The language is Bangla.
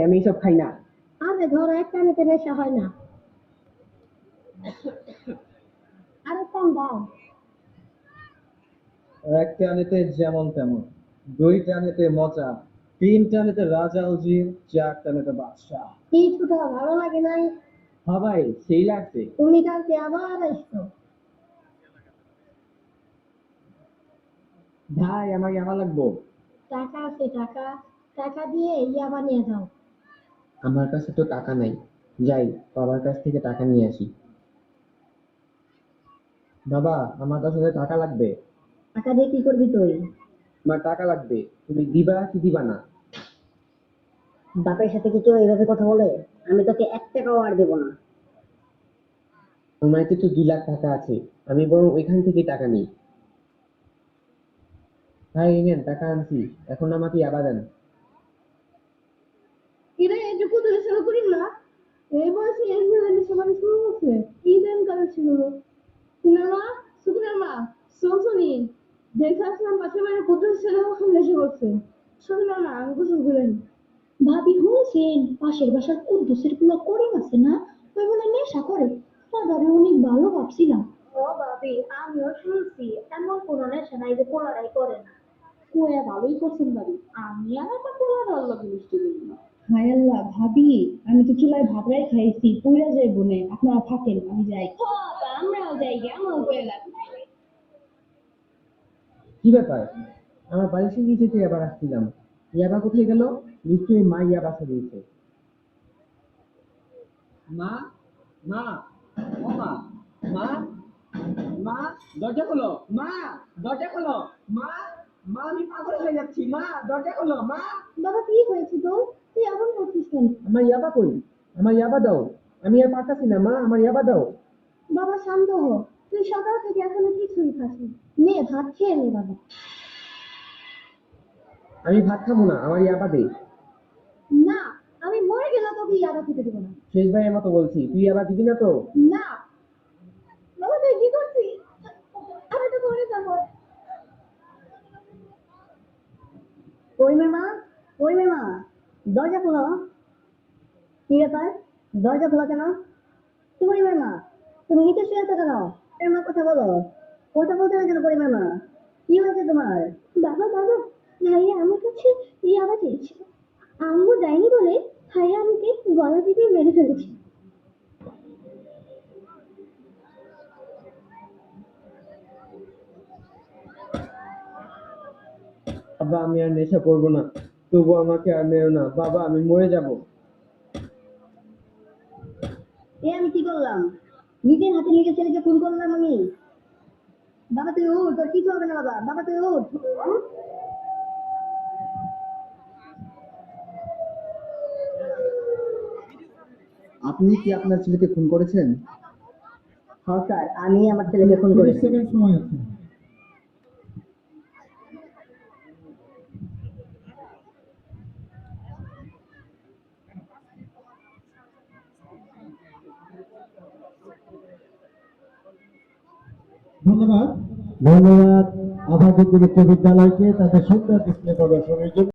আমি এসব খাই না। আরে ধরো একটা আনিতে নেশা হয় না। আরে কম দাও। এক টানেতে যেমন তেমন, দুই টানেতে মজা, তিন টানেতে রাজা উজির, চার টানেতে বাদশাহ। কি ছোটা ভালো লাগে নাই? হ্যাঁ ভাই, সেই লাগছে। তুমি কালকে আবার আসছো। ভাই আমার ইয়াবা লাগবো। টাকা আছে টাকা, টাকা দিয়ে ইয়া বানিয়ে দাও। আমার কাছে তো টাকা নাই, যাই বাবার কাছ থেকে টাকা নিয়ে আসি। বাবা, আমার কাছে টাকা লাগবে। টাকা দিয়ে কি করবি তুই? আমার টাকা লাগবে, তুমি দিবা কি দিবা না? বাপের সাথে কি কেউ এইভাবে কথা বলে? আমি তোকে 1 টাকাও আর দেবো না। আমার কাছে তো 2 লাখ টাকা আছে, আমি বরং ওইখান থেকে টাকা নিই। ভাই এই নেন টাকা আনছি, এখন আমাকে ইয়াবা দেন। কিরে এটুকু ধরে সেবা করিস না? এই বয়সে এই ধরনের সেবা শুরু হচ্ছে? কি দেন কারো ছিল? সিনেমা সুকুনেমা সনসনি দেখে আসলাম পাশে বাড়ির কুদ্দুস ছেলে কখন নেশা করছে। শুনলাম না আমি গোসল করে নি। ভাবি শুনছেন পাশের বাসার কুদ্দুসের গুলো করিম আছে না, ওই বলে নেশা করে। তাদের অনেক ভালো ভাবছিলাম। ও ভাবি আমিও শুনছি এমন কোন নেশা নাই যে পোলারাই করে না। কুয়া ভালোই করছেন ভাবি, আমি আর আমার পোলার আল্লাহ মিষ্টি দিই না। হায় আল্লাহ ভাবি, আমি তো চুলায় ভাত রাই খাইছি, পুইরা যাই বনে, আপনারা থাকেন আমি যাই। আমরাও যাই গে, আমার বয়ে লাগবে। কি ব্যাপার? আমার বালিশের নিচে তো ইয়াবা রাখছিলাম, ইয়াবা কোথায় গেল? নিশ্চয়ই মা ইয়াবা দিয়েছে। মা, মা, ও মা, মা, মা, দরজা খোলো, মা, দরজা খোলো, মা, মা আমি পাগল হয়ে যাচ্ছি, মা দরজা খোলো, মা। বাবা কি হয়েছে তোর? তুই এমন করছিস কেন? আমার ইয়াবা কই? আমার ইয়াবা দাও। আমি আর পারতাছি না মা, আমার ইয়াবা দাও। বাবা শান্ত হ, তুই সকাল থেকে এখনো কিছুই খাসনি। নে ভাত খেয়ে নে বাবা। আমি ভাত খাবো না, আমার ইয়াবা দে। না, আমি মরে গেলে তোকে ইয়াবা খেতে দেবো না। শেষবারের মতো বলছি, তুই ইয়াবা দিবি না তো? না বাবা, তুই কি করছিস? আমি তো মরে যাবো। ওই মা, ওই মা, দরজা খোলো। কি ব্যাপার? দরজা খোলা কেন? পরিবার মা, তুমি নিচে শুয়ে আছো কেন? এর মা কথা বলো, কথা বলতে না কেন পরিবার মা? কি হয়েছে তোমার? বাবা বাবা, ভাইয়া আমার কাছে ইয়াবা চেয়েছিল, আম্মু যায়নি বলে ভাইয়া আমাকে গলা টিপে মেরে ফেলেছে। বাবা আমি আর নেশা করবো না, তবু আমাকে আর মেরো না বাবা, আমি মরে যাব। এ আমি কি করলাম? নিজের হাতে নিজের ছেলেকে খুন করলাম আমি। বাবা তুই উঠ, তোর কিছু হবে না বাবা, বাবা তুই উঠ। আপনি কি আপনার ছেলেকে খুন করেছেন? হ্যাঁ স্যার, আমি আমার ছেলেকে খুন করেছি। সেকেন্ড সময় আছে। ধন্যবাদ। ধন্যবাদ আভাদুদ্দিন উচ্চ বিদ্যালয়কে তাদের সুন্দর ডিসপ্লে প্রদর্শনের জন্য।